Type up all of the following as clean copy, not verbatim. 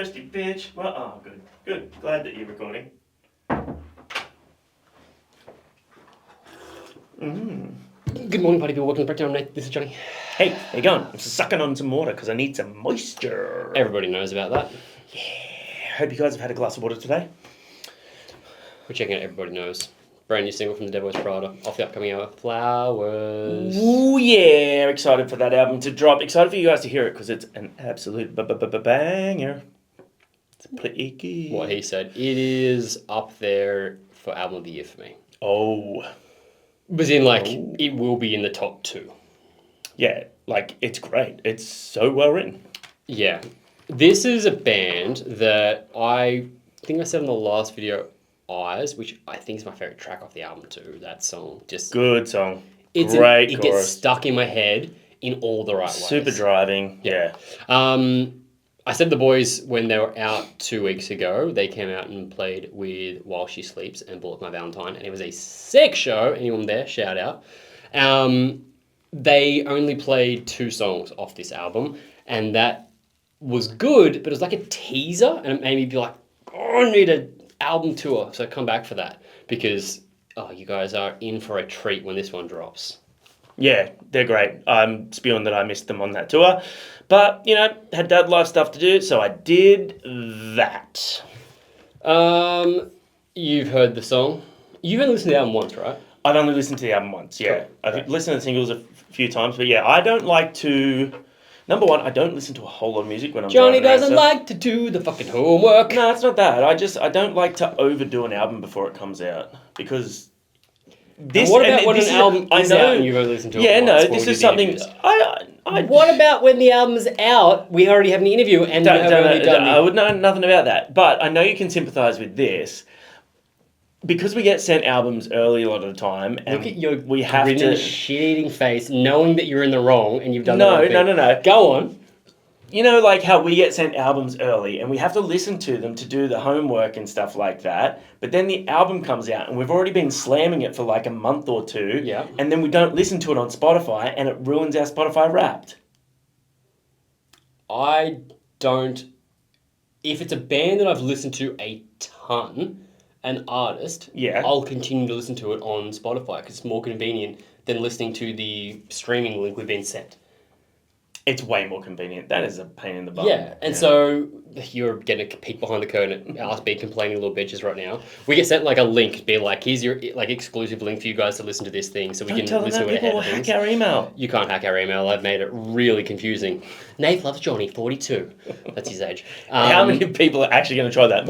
thirsty bitch. Well, oh, good. Good. Glad that you're recording. Good morning, party people. Welcome to Breakdown. This is Johnny. Hey, how you going? I'm sucking on some water because I need some moisture. Everybody knows about that. Yeah. Hope you guys have had a glass of water today. We're checking out Everybody Knows. Brand new single from the DEVIL WEARS PRADA off the upcoming album, Flowers. Ooh, yeah. Excited for that album to drop. Excited for you guys to hear it because it's an absolute banger. It's pretty good. What he said. It is up there for album of the year for me. Oh. Was in it will be in the top 2. Yeah, it's great. It's so well written. Yeah. This is a band that I think I said in the last video, Eyes, which I think is my favourite track off the album too. That song. Just good song. Great it chorus. gets stuck in my head in all the right ways. Super driving. Yeah. I said the boys, when they were out 2 weeks ago, they came out and played with While She Sleeps and Bullet My Valentine, and it was a sick show. Anyone there, shout out. They only played 2 songs off this album, and that was good, but it was like a teaser, and it made me be like, oh, I need an album tour, so come back for that, because, you guys are in for a treat when this one drops. Yeah, they're great. I'm spewing that I missed them on that tour. But, had dad life stuff to do, so I did that. You've heard the song. You've only listened to the album once, right? I've only listened to the album once, yeah. Cool. I've listened to the singles a few times, but yeah, I don't like to... Number one, I don't listen to a whole lot of music when I'm Johnny driving around, doesn't like to do the fucking homework. No, it's not that. I don't like to overdo an album before it comes out, because... What about when an album is out and you've only listened to it once? Yeah, no, this is something... What about when the album's out, we already have an interview and I would know nothing about that. But I know you can sympathise with this. Because we get sent albums early a lot of the time, and look at your we have to shit-eating face, knowing that you're in the wrong and you've done the wrong thing. No. Go on. You know, like how we get sent albums early, and we have to listen to them to do the homework and stuff like that. But then the album comes out, and we've already been slamming it for like a month or 2. Yeah. And then we don't listen to it on Spotify, and it ruins our Spotify Wrapped. I don't. If it's a band that I've listened to a ton, an artist, I'll continue to listen to it on Spotify because it's more convenient than listening to the streaming link we've been sent. It's way more convenient. That is a pain in the butt. Yeah, and so you're getting a peek behind the curtain at us being complaining little bitches right now. We get sent a link, be like, here's your exclusive link for you guys to listen to this thing, so we can listen to it ahead of things. Hack our email. You can't hack our email. I've made it really confusing. Nath loves Johnny, 42. That's his age. How many people are actually going to try that?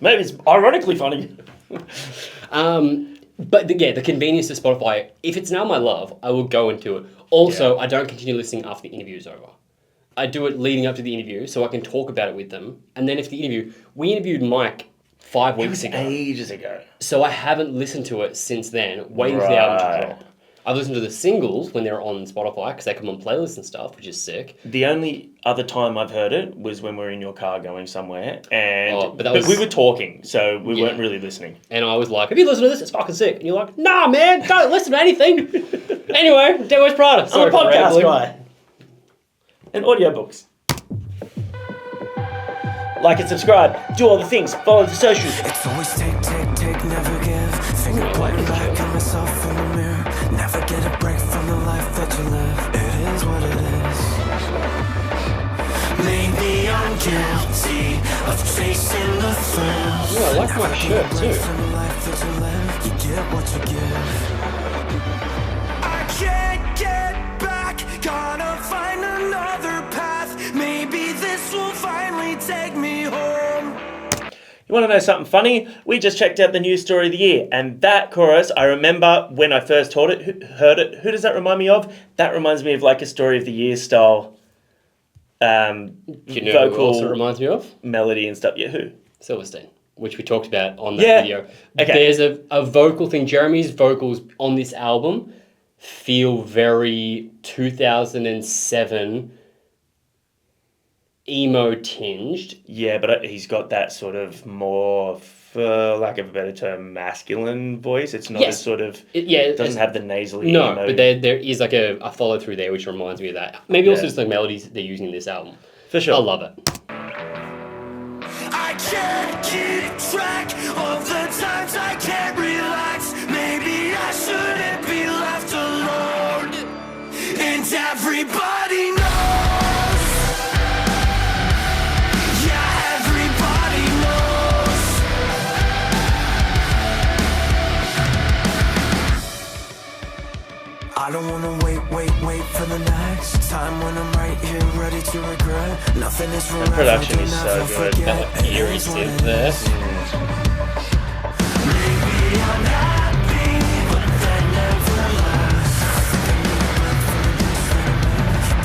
Maybe it's ironically funny. But the convenience of Spotify, if it's now my love, I will go into it. Also, I don't continue listening after the interview is over. I do it leading up to the interview so I can talk about it with them. And then if the interview... We interviewed Mike 5 weeks ago. Ages ago. So I haven't listened to it since then, waiting for the album to drop. I've listened to the singles when they're on Spotify because they come on playlists and stuff, which is sick. The only other time I've heard it was when we were in your car going somewhere, and but we were talking, so we weren't really listening. And I was like, "Have you listened to this? It's fucking sick." And you're like, "Nah, man, don't listen to anything." Anyway, DEVIL WEARS PRADA. I'm a podcast guy. And audiobooks. Like and subscribe. Do all the things. Follow the socials. It's always take, never give. Finger pointing back at myself in the mirror. Never get a break from the life that you live. It is what it is. Maybe I'm guilty of chasing the thrill. Yeah, I like my shirt too. From the life that you live, you get what you give. I can't get back. Gotta find another path. Maybe this will finally take me home. You want to know something funny? We just checked out the news story of the year, and that chorus, I remember when I first heard it. Who does that remind me of? That reminds me of a story of the year style You know vocal who else it reminds me of? melody and stuff. Yeah, who? Silverstein, which we talked about on that video. Okay. There's a vocal thing. Jeremy's vocals on this album feel very 2007 emo tinged. Yeah, but he's got that sort of more, for lack of a better term, masculine voice. It's not as sort of... It doesn't have the nasally emo. No, but there is a follow through there which reminds me of that. Maybe also just the melodies they're using in this album. For sure. I love it. I can't keep track of the times I can't relax. Maybe I shouldn't be left alone. And everybody knows. Yeah, everybody knows. I don't wanna wait for the next time when I'm right here ready to regret. Nothing is forever. The production is so good. That eerie synth there. Maybe I'm happy, but that never lasts.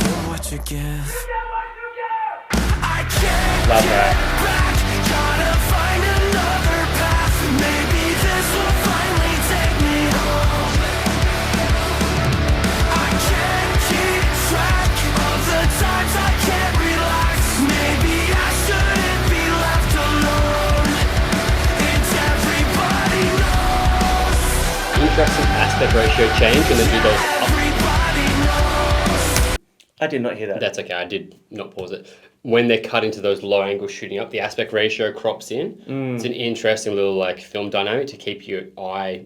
Get what you give. I can't Love get that. back. Gotta find another path. Maybe this will finally take me home. I can't keep track of the times I can't relax. Maybe I shouldn't be left alone. And everybody knows. Interesting aspect ratio change when the goes up. Everybody knows. I did not hear that. That's okay, I did not pause it. When they're cut into those low angles shooting up, the aspect ratio crops in. It's an interesting little like film dynamic to keep your eye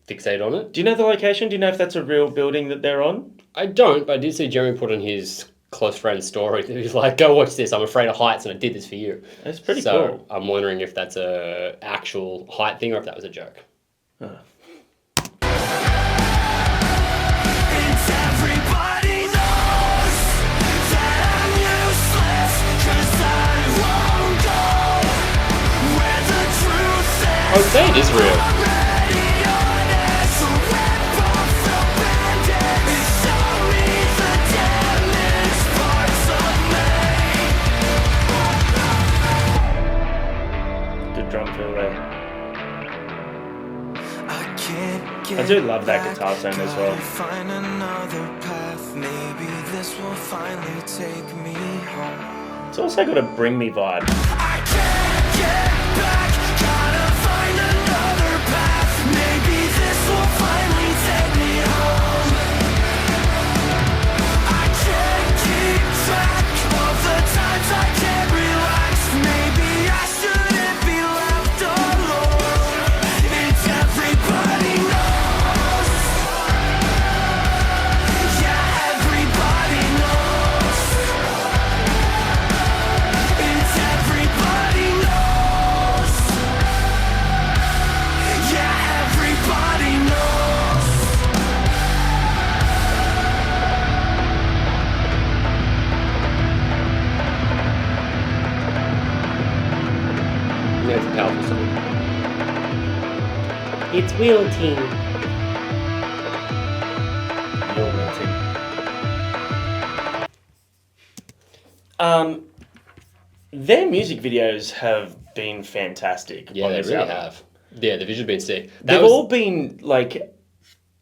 fixated on it. Do you know the location? Do you know if that's a real building that they're on? I don't, but I did see Jeremy put on his close friend's story. He was like, go watch this, I'm afraid of heights and I did this for you. That's pretty So cool. I'm wondering if that's a actual height thing or if that was a joke. And everybody knows that I'm useless, 'cause I won't go where the truth is. I would say it is real. Already honest, so rip off the Band-Aid and show me the damaged parts of me. Good drum fill there. I can't get I do love that back. guitar sound as well. Gotta find another path. Maybe this will finally take me home. It's also got a Bring Me vibe. I can't get back. Gotta find another path. Maybe this will finally take me home. I can't keep track of the times I can't relax. Maybe I shouldn't be left alone. It's everybody knows. Yeah, everybody knows. It's everybody knows. Yeah, everybody knows. Yeah, it's a powerful song. It's Wheel Team. You're melting. Their music videos have been fantastic. Yeah, on they this really album. have. Yeah, the visual's been sick. They've all been like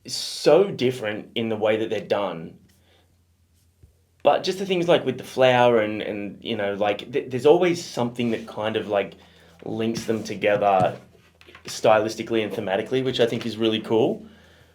so different in the way that they're done. But just the things like with the flower and you know, like there's always something that kind of like links them together stylistically and thematically, which I think is really cool.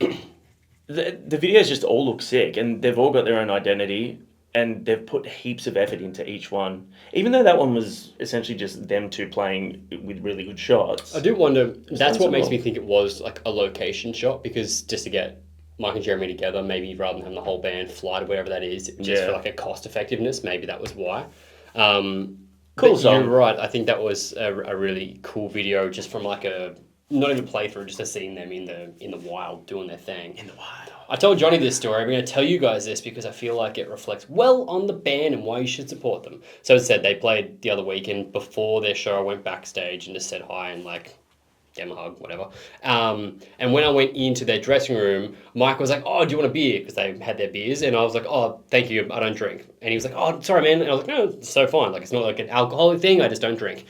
The videos just all look sick and they've all got their own identity and they've put heaps of effort into each one. Even though that one was essentially just them two playing with really good shots. I do wonder, that's what makes sensible. me think it was like a location shot, because just to get Mike and Jeremy together, maybe rather than having the whole band fly to wherever that is, just Yeah. for like a cost effectiveness, maybe that was why. Cool but song. You're right, I think that was a really cool video just from like a, not even playthrough, just to seeing them in the wild doing their thing. In the wild. I told Johnny this story. I'm going to tell you guys this because I feel like it reflects well on the band and why you should support them. So as I said, they played the other week, and before their show I went backstage and just said hi and like gave them a hug, whatever. And when I went into their dressing room, Mike was like, oh, do you want a beer? Because they had their beers. And I was like, oh, thank you, I don't drink. And he was like, oh, sorry, man. And I was like, no, it's so fine. Like, it's not like an alcoholic thing. I just don't drink.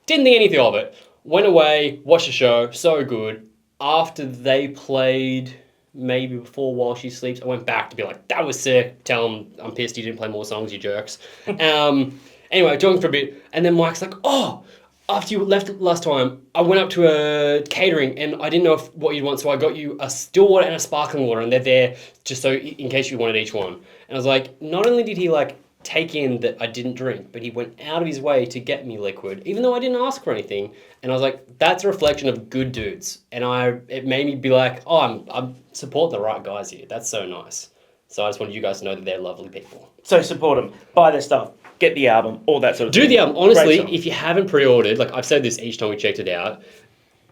Didn't think anything of it. Went away, watched the show, so good. After they played, maybe before While She Sleeps, I went back to be like, that was sick. Tell them I'm pissed you didn't play more songs, you jerks. Anyway, talking for a bit. And then Mike's like, oh, after you left last time, I went up to a catering and I didn't know what you'd want, so I got you a still water and a sparkling water, and they're there just so in case you wanted each one. And I was like, not only did he like take in that I didn't drink, but he went out of his way to get me liquid, even though I didn't ask for anything. And I was like, that's a reflection of good dudes. And it made me be like, oh, I'm supporting the right guys here. That's so nice. So I just wanted you guys to know that they're lovely people. So support them, buy their stuff, get the album, all that sort of thing. Do the album. Honestly, Great song. if you haven't pre-ordered, like I've said this each time we checked it out,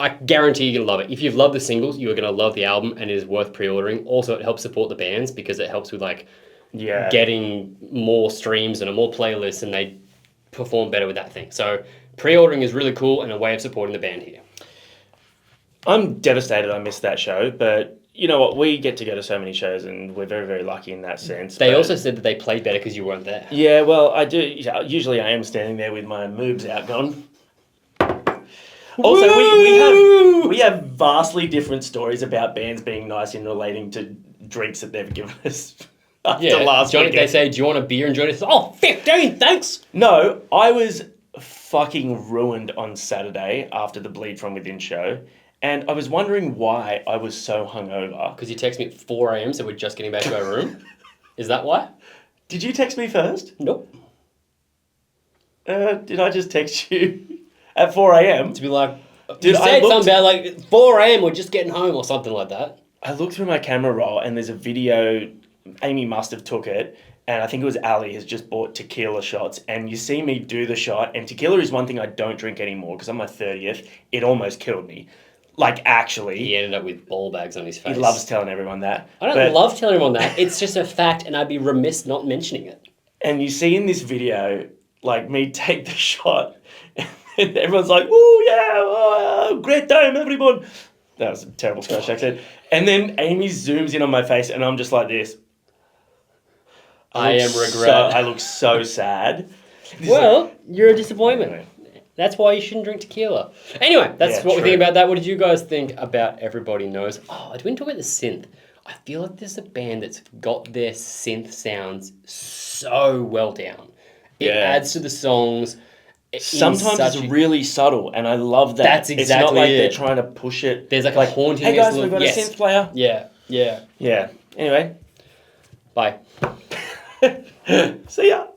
I guarantee you're going to love it. If you've loved the singles, you're going to love the album, and it is worth pre-ordering. Also, it helps support the bands because it helps with like getting more streams and a more playlists, and they perform better with that thing. So pre-ordering is really cool and a way of supporting the band here. I'm devastated I missed that show, but you know what? We get to go to so many shows, and we're very, very lucky in that sense. They also said that they played better because you weren't there. Yeah, well, I do. Usually I am standing there with my moobs outgone. Also, we have vastly different stories about bands being nice in relating to drinks that they've given us. After last Johnny, weekend. they say, do you want a beer? And Johnny says, oh, 15, thanks. No, I was fucking ruined on Saturday after the Bleed From Within show. And I was wondering why I was so hungover. Because you text me at 4 a.m, so we're just getting back to our room. Is that why? Did you text me first? Nope. Did I just text you at 4 a.m? To be like, Dude, you said something about like 4 a.m, we're just getting home or something like that. I looked through my camera roll and there's a video, Amy must have took it, and I think it was Ali has just bought tequila shots, and you see me do the shot, and tequila is one thing I don't drink anymore because on my 30th, it almost killed me. Like, actually. He ended up with ball bags on his face. He loves telling everyone that. I don't love telling everyone that. It's just a fact, and I'd be remiss not mentioning it. And you see in this video, like, me take the shot, and everyone's like, "Ooh, yeah, oh, great time, everyone." That was a terrible Scottish accent. And then Amy zooms in on my face, and I'm just like this. I am regret. I look so sad. Well, you're a disappointment. That's why you shouldn't drink tequila. Anyway, that's what we think about that. What did you guys think about Everybody Knows? Oh, I didn't talk about the synth. I feel like there's a band that's got their synth sounds so well down. It adds to the songs. Sometimes it's really subtle, and I love that. That's exactly It's not like it. they're trying to push it. There's like a hauntiness. Hey guys, we've got a synth player. Yeah. Yeah. Anyway. Bye. See ya.